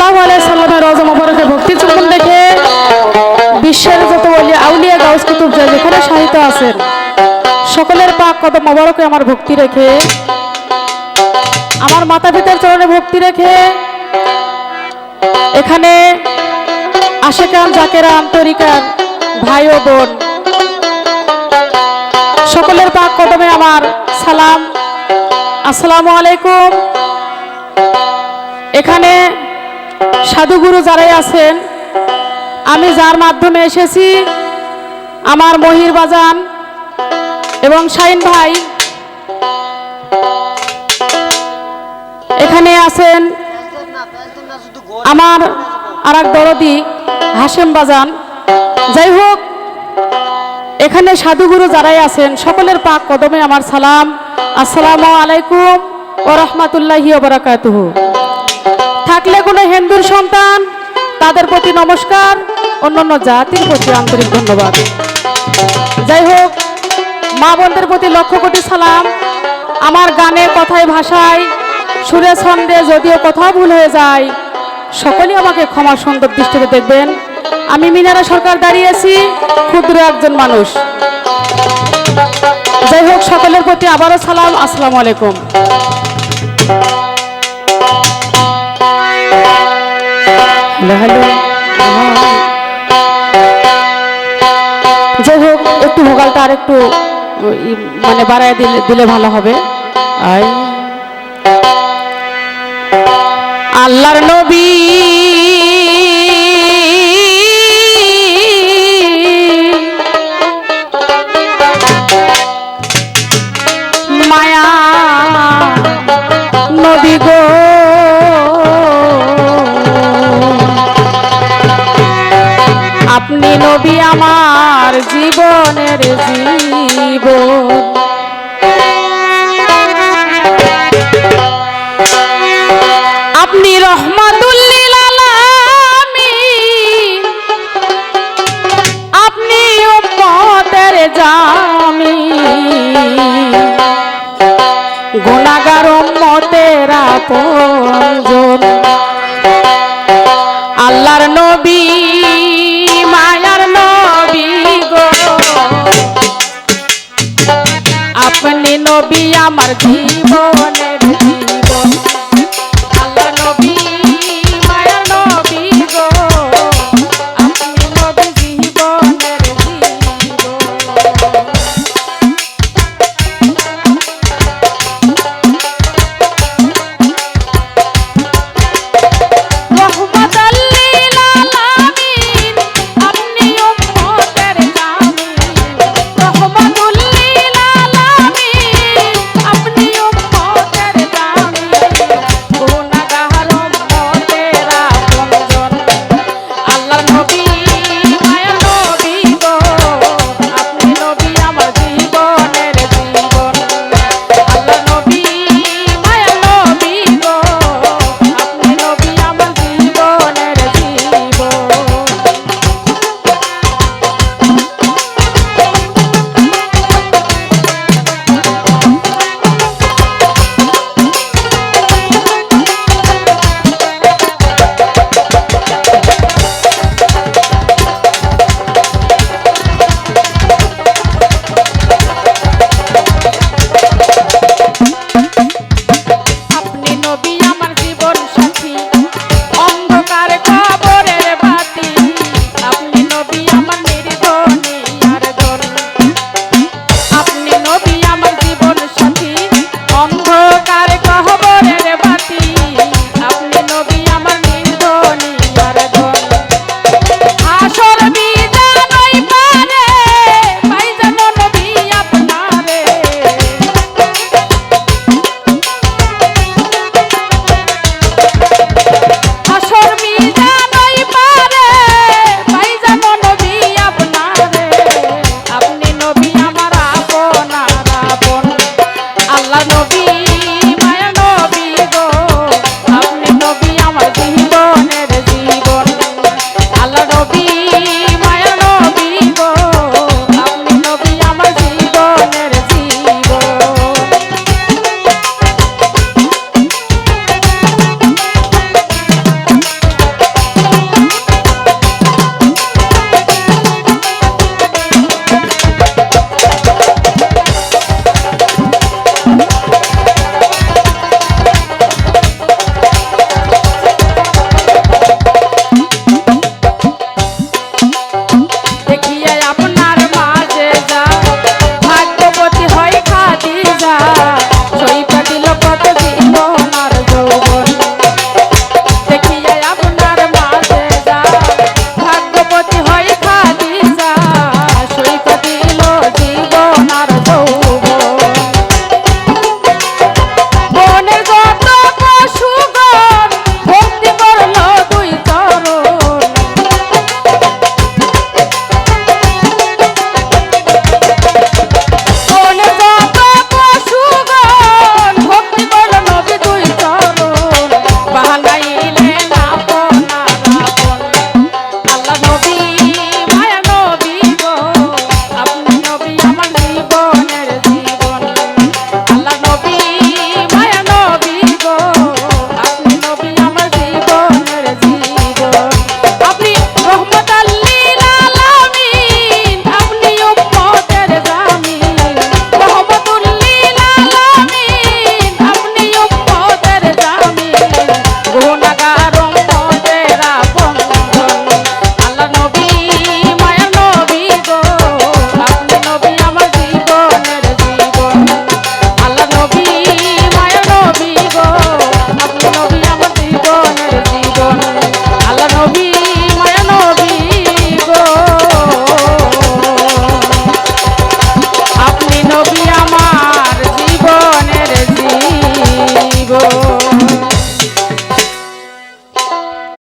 সাল্লাল্লাহু আলাইহি সাল্লামের রওজা মোবারকে ভক্তি চুম্বন দেখে বিশ্বের যত আউলিয়া গাউস কুতুব যেখানে সাহিত্য আছেন সকলের পাক কদম মোবারকে আমার ভক্তি রেখে আমার মাতা পিতার চরণে ভক্তি রেখে এখানে আশেকান জাকেরান তরিকার ভাই ও বোন সকলের পাক কদমে আমার সালাম, আসসালামু আলাইকুম। এখানে সাধুগুরু যারাই আছেন, আমি যার মাধ্যমে এসেছি আমার মহির বাজান এবং শাইন ভাই, এখানে আছেন আমার আর এক দরদি হাশেম বাজান। যাই হোক, এখানে সাধুগুরু যারাই আছেন সকলের পাক কদমে আমার সালাম, আসসালামু আলাইকুম ওয়া রাহমাতুল্লাহি ওয়া বারাকাতুহু। থাকলে কোনো হিন্দুর সন্তান তাদের প্রতি নমস্কার, অন্যান্য জাতির প্রতি আন্তরিক ধন্যবাদ। যাই হোক, মা বোনদের প্রতি লক্ষ কোটি সালাম। আমার গানে কথায় ভাষায় সুরে ছন্দে যদিও কথা ভুল হয়ে যায়, সকলেই আমাকে ক্ষমা সুন্দর দৃষ্টিতে দেখবেন। আমি মিনারা সরকার দাঁড়িয়েছি, ক্ষুদ্র একজন মানুষ। যাই হোক, সকলের প্রতি আবারও সালাম, আসসালামু আলাইকুম। যাই হোক, একটু ভোকালটা আর একটু মানে বাড়ায় দিলে ভালো হবে। আল্লাহর নবী মায়া নবী গো, আপনি নবী আমার জীবনের জীবন। আপনি রহমাতুল লিল আলামিন, আপনি উম্মতের জামিন, গুনাহগার উম্মতের আপনজন। আল্লাহর নবী মায়ার নবী গো, আপনি নবী আমার জীবনের